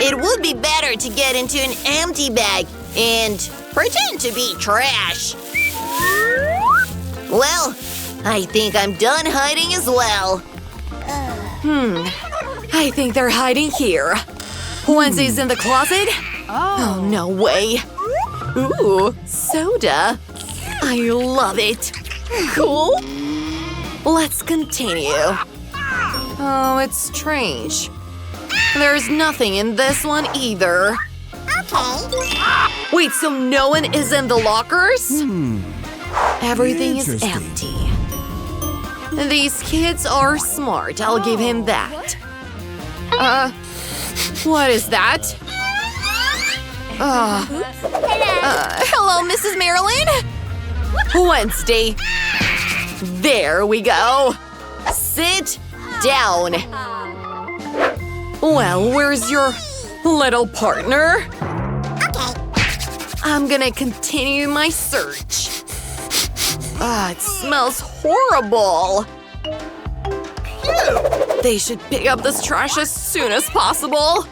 It would be better to get into an empty bag and pretend to be trash. Well, I think I'm done hiding as well. I think they're hiding here. Wednesday's in the closet? Oh, no way. Ooh, soda. I love it. Cool. Let's continue. Oh, it's strange. There's nothing in this one either. Okay. Wait, so no one is in the lockers? Everything is empty. These kids are smart, I'll give him that. What is that? Hello, Mrs. Marilyn? Wednesday. There we go. Sit down. Well, where's your little partner? Okay. I'm gonna continue my search. It smells horrible. They should pick up this trash as soon as possible.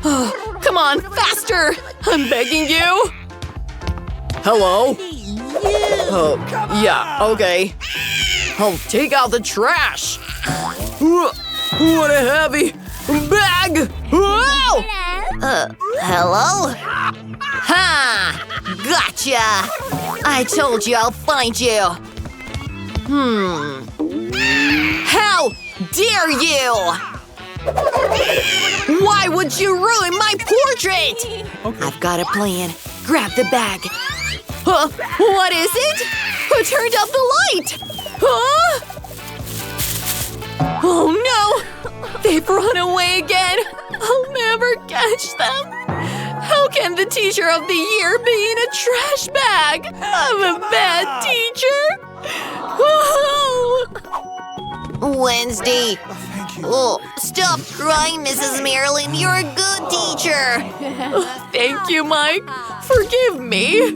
Come on, faster! I'm begging you. Hello? Yeah, okay. I'll take out the trash. What a heavy bag! Whoa! Hello? Ha! Gotcha! I told you I'll find you. How dare you! Why would you ruin my portrait? Okay. I've got a plan. Grab the bag. What is it? Who turned out the light? Huh? Oh no! They've run away again! I'll never catch them! How can the teacher of the year be in a trash bag? I'm a bad teacher! Wednesday. Thank you. Oh, stop crying, Mrs. Marilyn. You're a good teacher. Thank you, Mike. Forgive me.